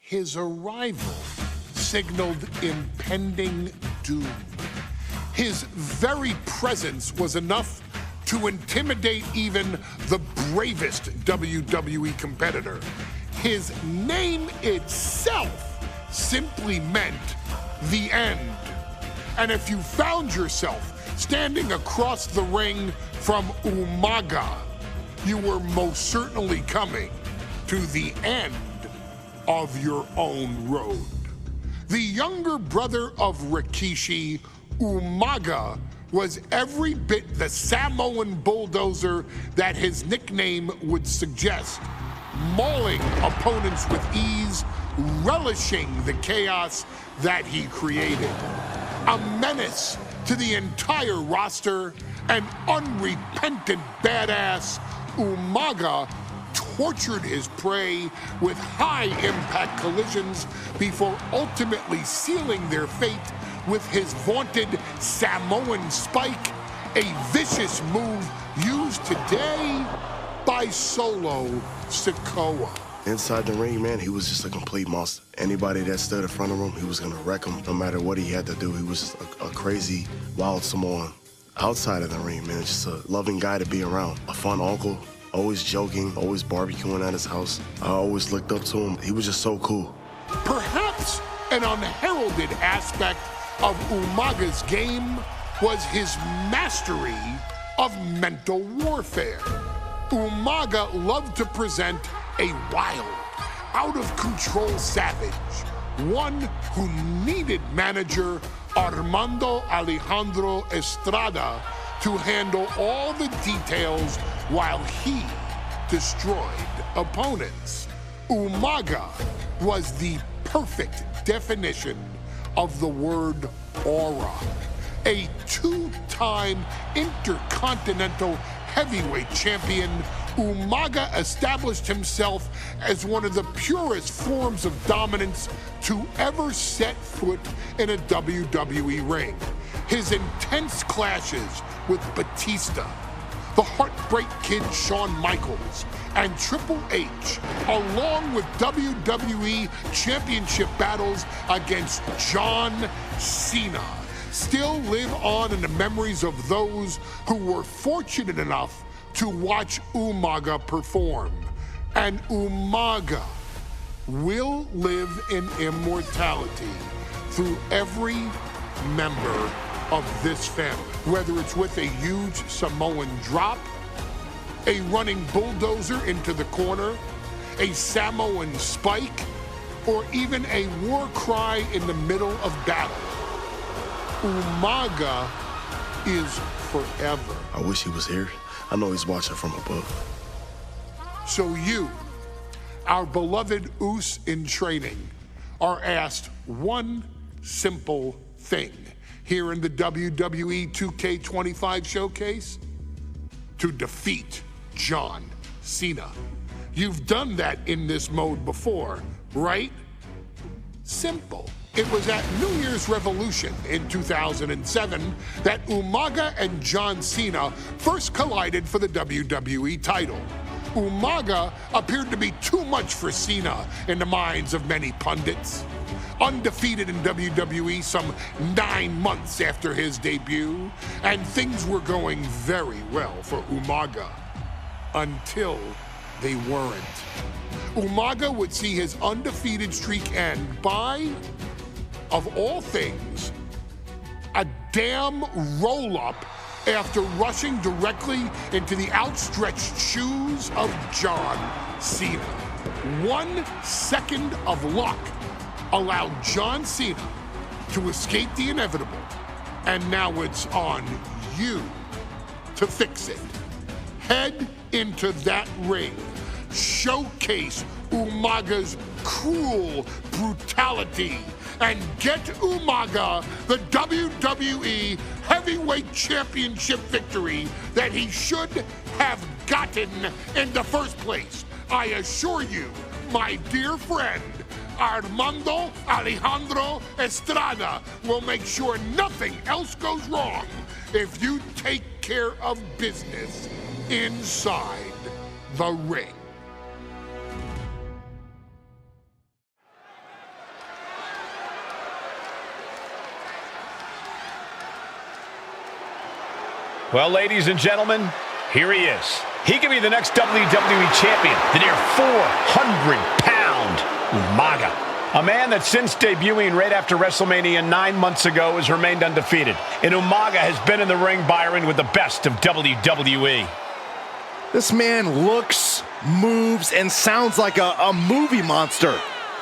His arrival signaled impending doom. His very presence was enough to intimidate even the bravest WWE competitor. His name itself simply meant the end. And if you found yourself standing across the ring from Umaga, you were most certainly coming to the end of your own road. The younger brother of Rikishi, Umaga, was every bit the Samoan bulldozer that his nickname would suggest, mauling opponents with ease, relishing the chaos that he created. A menace to the entire roster, an unrepentant badass, Umaga tortured his prey with high-impact collisions before ultimately sealing their fate with his vaunted Samoan spike, a vicious move used today by Solo Sikoa. Inside the ring, man, he was just a complete monster. Anybody that stood in front of him, he was gonna wreck him no matter what he had to do. He was just a crazy, wild Samoan. Outside of the ring, man, just a loving guy to be around. A fun uncle, always joking, always barbecuing at his house. I always looked up to him. He was just so cool. Perhaps an unheralded aspect of Umaga's game was his mastery of mental warfare. Umaga loved to present a wild, out-of-control savage, one who needed manager Armando Alejandro Estrada to handle all the details while he destroyed opponents. Umaga was the perfect definition of the word aura. A two-time intercontinental heavyweight champion, Umaga established himself as one of the purest forms of dominance to ever set foot in a WWE ring. His intense clashes with Batista, the Heartbreak Kid Shawn Michaels, and Triple H, along with WWE Championship battles against John Cena, still live on in the memories of those who were fortunate enough to watch Umaga perform. And Umaga will live in immortality through every member of this family, whether it's with a huge Samoan drop, a running bulldozer into the corner, a Samoan spike, or even a war cry in the middle of battle. Umaga is forever. I wish he was here. I know he's watching from above. So you, our beloved Us in training, are asked one simple thing here in the WWE 2K25 showcase: to defeat John Cena. You've done that in this mode before, right? Simple. It was at New Year's Revolution in 2007 that Umaga and John Cena first collided for the WWE title. Umaga appeared to be too much for Cena in the minds of many pundits. Undefeated in WWE some 9 months after his debut, and things were going very well for Umaga. Until they weren't. Umaga would see his undefeated streak end by, of all things, a damn roll-up after rushing directly into the outstretched shoes of John Cena. 1 second of luck allowed John Cena to escape the inevitable, and now it's on you to fix it. Head into that ring, showcase Umaga's cruel brutality, and get Umaga the WWE Heavyweight Championship victory that he should have gotten in the first place. I assure you, my dear friend, Armando Alejandro Estrada will make sure nothing else goes wrong if you take care of business inside the ring. Well, ladies and gentlemen, here he is. He could be the next WWE champion, the near 400-pound Umaga. A man that since debuting right after WrestleMania 9 months ago has remained undefeated. And Umaga has been in the ring, Byron, with the best of WWE. This man looks, moves, and sounds like a movie monster.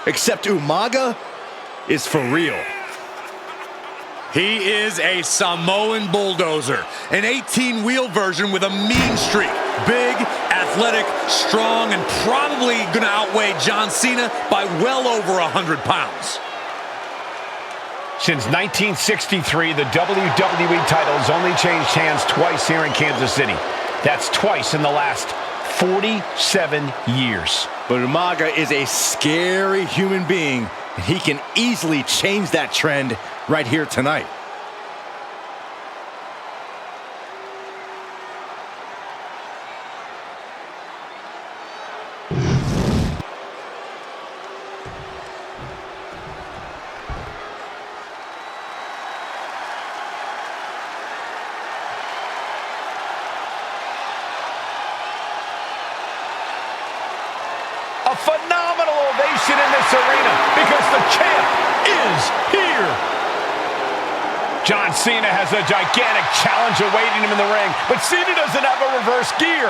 Except Umaga is for real. He is a Samoan bulldozer, an 18-wheel version with a mean streak. Big, athletic, strong, and probably going to outweigh John Cena by well over 100 pounds. Since 1963, the WWE title has only changed hands twice here in Kansas City. That's twice in the last 47 years. But Umaga is a scary human being. He can easily change that trend right here tonight. A phenomenal ovation in this arena because the champ is here. John Cena has a gigantic challenge awaiting him in the ring, but Cena doesn't have a reverse gear.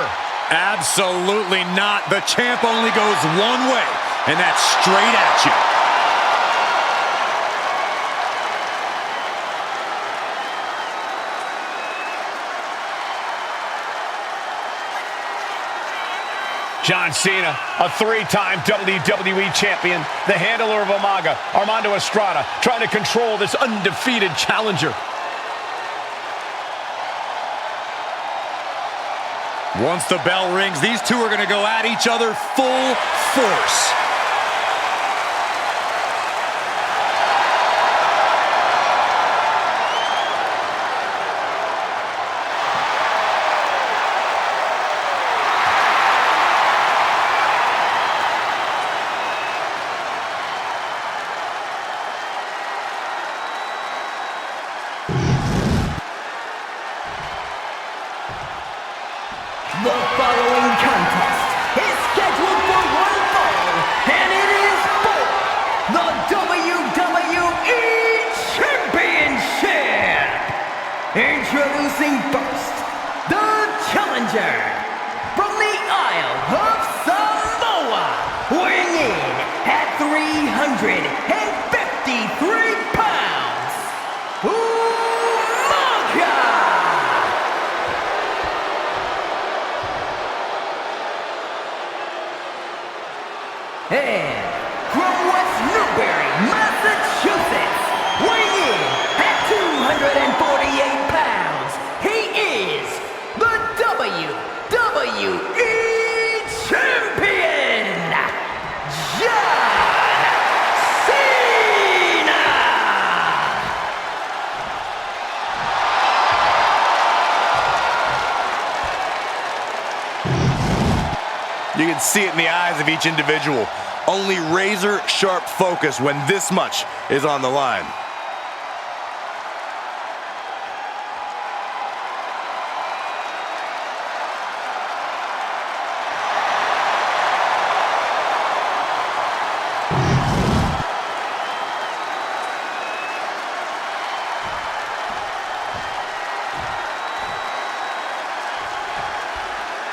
Absolutely not. The champ only goes one way, and that's straight at you. John Cena, a three-time WWE champion, the handler of Umaga, Armando Estrada, trying to control this undefeated challenger. Once the bell rings, these two are going to go at each other full force. The following contest is scheduled for one fall, and it is for the WWE Championship. Introducing first, the challenger from the Isle of Samoa, weighing in at 353 pounds, Umaga. And from West Newbury, Massachusetts, weighing in at 248 pounds, he is the WWE Champion, John Cena! You can see it in the eyes of each individual. Only razor-sharp focus when this much is on the line.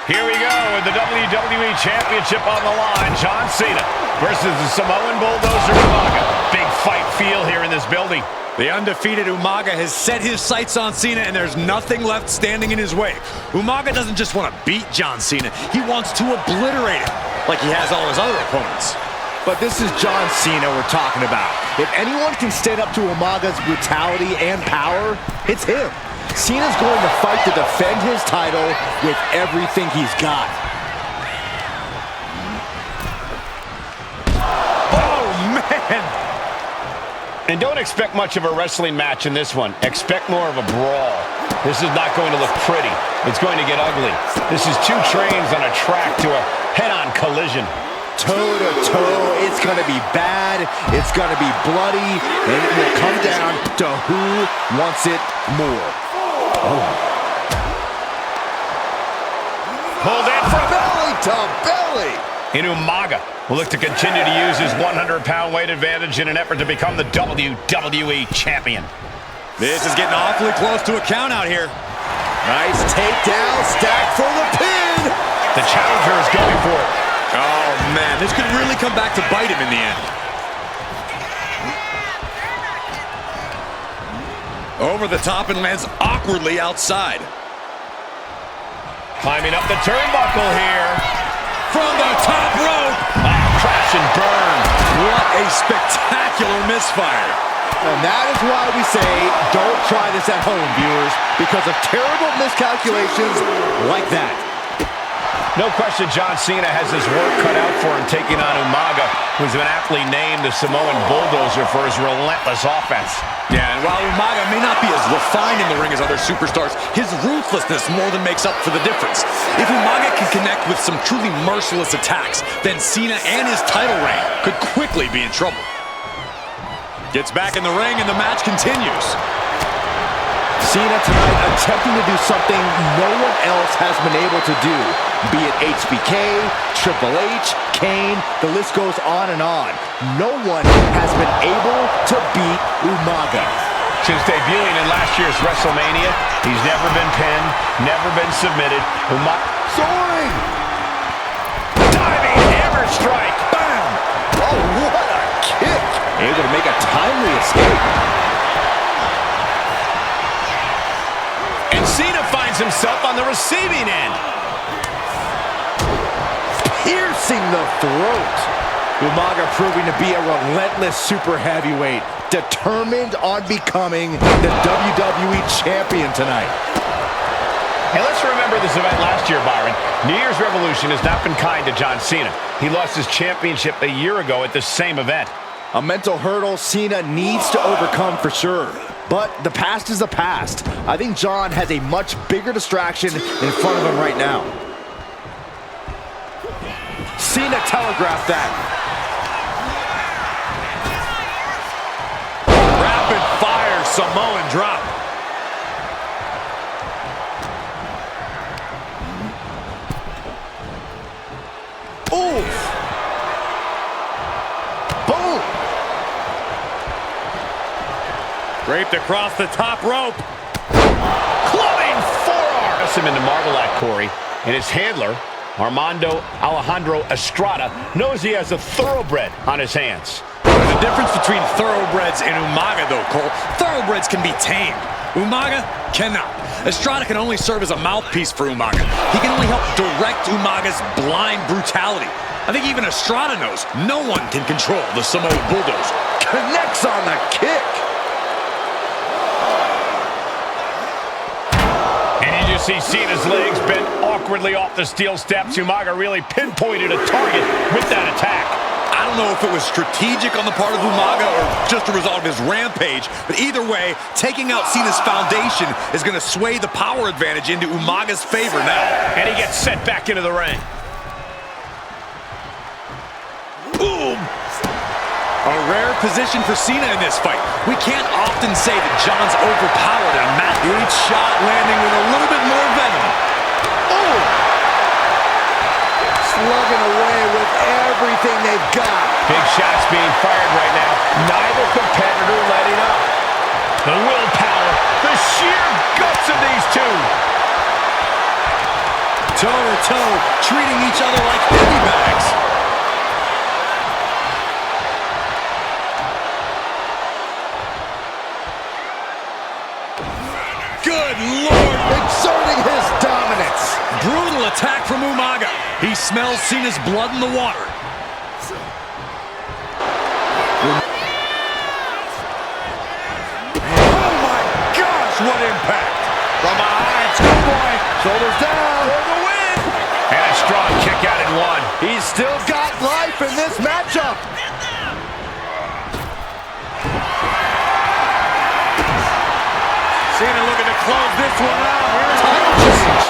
Here we go with the WWE Championship on the line. John Cena versus the Samoan bulldozer Umaga. Big fight feel here in this building. The undefeated Umaga has set his sights on Cena, and there's nothing left standing in his way. Umaga doesn't just want to beat John Cena, he wants to obliterate him, like he has all his other opponents. But this is John Cena we're talking about. If anyone can stand up to Umaga's brutality and power, it's him. Cena's going to fight to defend his title with everything he's got. Oh, man! And don't expect much of a wrestling match in this one. Expect more of a brawl. This is not going to look pretty. It's going to get ugly. This is two trains on a track to a head-on collision. Toe-to-toe, it's going to be bad, it's going to be bloody, and it will come down to who wants it more. Oh. Pulled in from belly to belly. And Umaga will look to continue to use his 100-pound weight advantage in an effort to become the WWE champion. This is getting awfully close to a count out here. Nice takedown, stack for the pin. The challenger is going for it. Oh, man, this could really come back to bite him in the end. Over the top and lands awkwardly outside. Climbing up the turnbuckle here. From the top rope. Crash and burn. What a spectacular misfire. And that is why we say, don't try this at home, viewers, because of terrible miscalculations like that. No question John Cena has his work cut out for him taking on Umaga, who's been aptly named the Samoan bulldozer for his relentless offense. Yeah, and while Umaga may not be as refined in the ring as other superstars, his ruthlessness more than makes up for the difference. If Umaga can connect with some truly merciless attacks, then Cena and his title reign could quickly be in trouble. Gets back in the ring and the match continues. Cena tonight attempting to do something no one else has been able to do. Be it HBK, Triple H, Kane, the list goes on and on. No one has been able to beat Umaga. Since debuting in last year's WrestleMania, he's never been pinned, never been submitted. Soaring! Diving hammer strike! Bam! Oh, what a kick! Able to make a timely escape. And Cena finds himself on the receiving end. Piercing the throat. Umaga proving to be a relentless super heavyweight, determined on becoming the WWE champion tonight. And let's remember this event last year, Byron. New Year's Revolution has not been kind to John Cena. He lost his championship a year ago at this same event. A mental hurdle Cena needs to overcome for sure. But the past is the past. I think John has a much bigger distraction in front of him right now. Cena telegraphed that. Rapid fire Samoan drop. Oof. Boom. Draped across the top rope. Clubbing forearm. Press him into Marvel Act, Corey. And his handler, Armando Alejandro Estrada, knows he has a thoroughbred on his hands. There's a difference between thoroughbreds and Umaga, though, Cole. Thoroughbreds can be tamed. Umaga cannot. Estrada can only serve as a mouthpiece for Umaga. He can only help direct Umaga's blind brutality. I think even Estrada knows no one can control the Samoan bulldozer. Connects on the kick. And you just see Cena's legs bent awkwardly off the steel steps. Umaga really pinpointed a target with that attack. I don't know if it was strategic on the part of Umaga or just a result of his rampage, but either way, taking out Cena's foundation is going to sway the power advantage into Umaga's favor now. And he gets sent back into the ring. Boom! A rare position for Cena in this fight. We can't often say that John's overpowered in a match. Each shot landing with a little bit more venom. Oh! Slugging away with everything they've got. Big shots being fired right now. Neither competitor letting up. The willpower, the sheer guts of these two. Toe-to-toe, treating each other like heavy bags. Good Lord! Exerting his dominance. Brutal attack from Umaga. He smells Cena's blood in the water. Oh my gosh, what impact! From behind, schoolboy. Shoulders down. For the win. And a strong kick out in one. He's still got life in this matchup. Cena looking to close this one out. Here's Title change.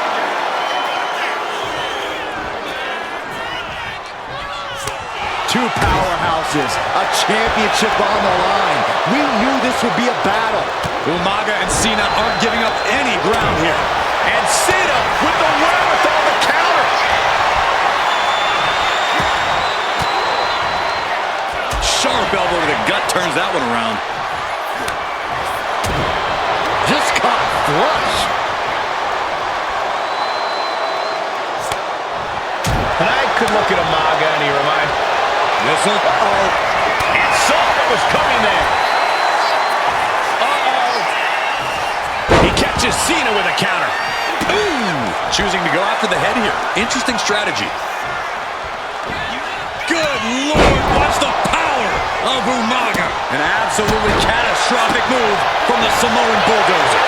Two powerhouses, a championship on the line. We knew this would be a battle. Umaga and Cena aren't giving up any ground here. And Cena with the wherewithal to count cover. Sharp elbow to the gut turns that one around. Just caught flush. And I could look at Umaga and he reminds me. And saw what was coming there. He catches Cena with a counter. Ooh, choosing to go after the head here. Interesting strategy. Good Lord, watch the power of Umaga. An absolutely catastrophic move from the Samoan Bulldozer.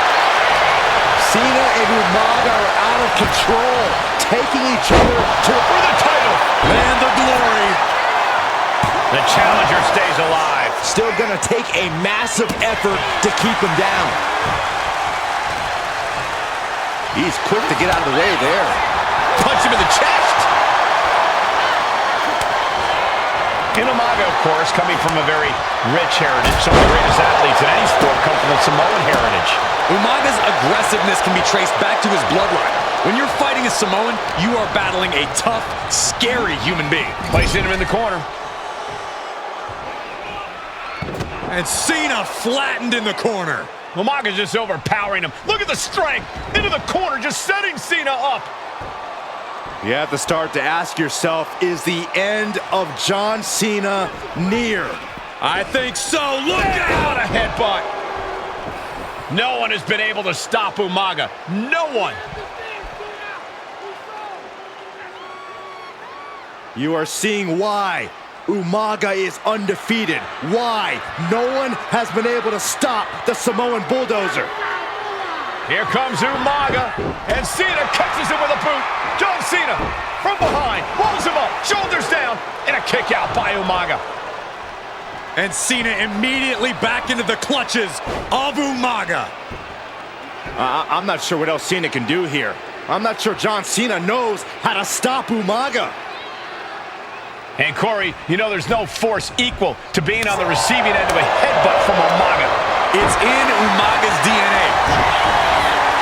Cena and Umaga are out of control, taking each other for the title. And the glory. The challenger stays alive. Still gonna take a massive effort to keep him down. He's quick to get out of the way there. Punch him in the chest. And Umaga, of course, coming from a very rich heritage. Some of the greatest athletes in any sport come from the Samoan heritage. Umaga's aggressiveness can be traced back to his bloodline. When you're fighting a Samoan, you are battling a tough, scary human being. Placing him in the corner. And Cena flattened in the corner. Umaga's just overpowering him. Look at the strength. Into the corner, just setting Cena up. You have to start to ask yourself, is the end of John Cena near? I think so. Look What out! a headbutt. No one has been able to stop Umaga. No one. You are seeing why Umaga is undefeated. Why no one has been able to stop the Samoan Bulldozer. Here comes Umaga, and Cena catches him with a boot. John Cena from behind, rolls him up, shoulders down, and a kick out by Umaga. And Cena immediately back into the clutches of Umaga. I'm not sure what else Cena can do here. I'm not sure John Cena knows how to stop Umaga. And Corey, you know there's no force equal to being on the receiving end of a headbutt from Umaga. It's in Umaga's DNA.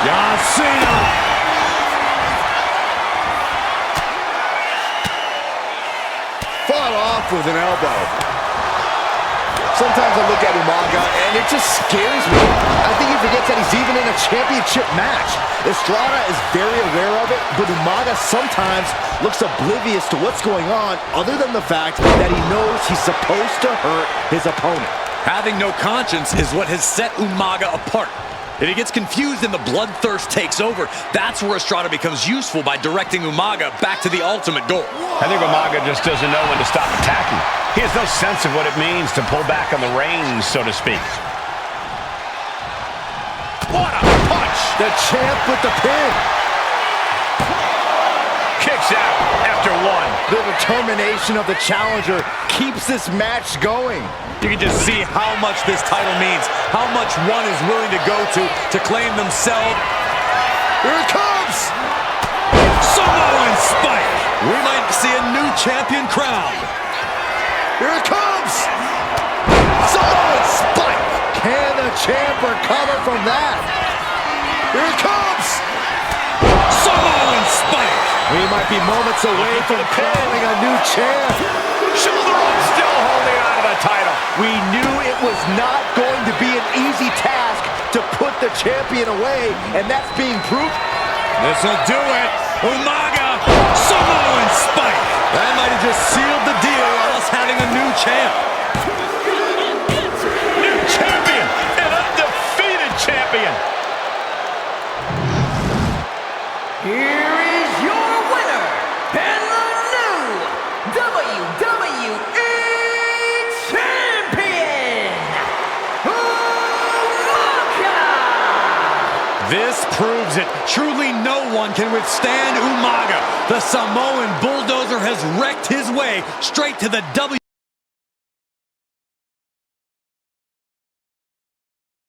John Cena. Fought off with an elbow. Sometimes I look at Umaga and it just scares me. I think he forgets that he's even in a championship match. Estrada is very aware of it, but Umaga sometimes looks oblivious to what's going on, other than the fact that he knows he's supposed to hurt his opponent. Having no conscience is what has set Umaga apart. If he gets confused and the bloodthirst takes over, that's where Estrada becomes useful by directing Umaga back to the ultimate goal. I think Umaga just doesn't know when to stop attacking. He has no sense of what it means to pull back on the reins, so to speak. What a punch! The champ with the pin. Kicks out after one. The determination of the challenger keeps this match going. You can just see how much this title means, how much one is willing to go to claim themselves. Here it comes! Samoan Spike! We might see a new champion crowned. Here it comes! Samoan Spike! Can the champ recover from that? Here it comes! Samoan Spike! We might be moments away from crowning a new champ. Shoulder up, still holding on to the title. We knew it was not going to be an easy task to put the champion away, and that's being proved. This'll do it. Umaga, Samoan Spike. That might have just sealed the deal on us having a new champ. New champion, an undefeated champion. Here is your winner, and the new WWE Champion, Umaga! This proves it. Truly no one can withstand Umaga. The Samoan Bulldozer has wrecked his way straight to the WWE.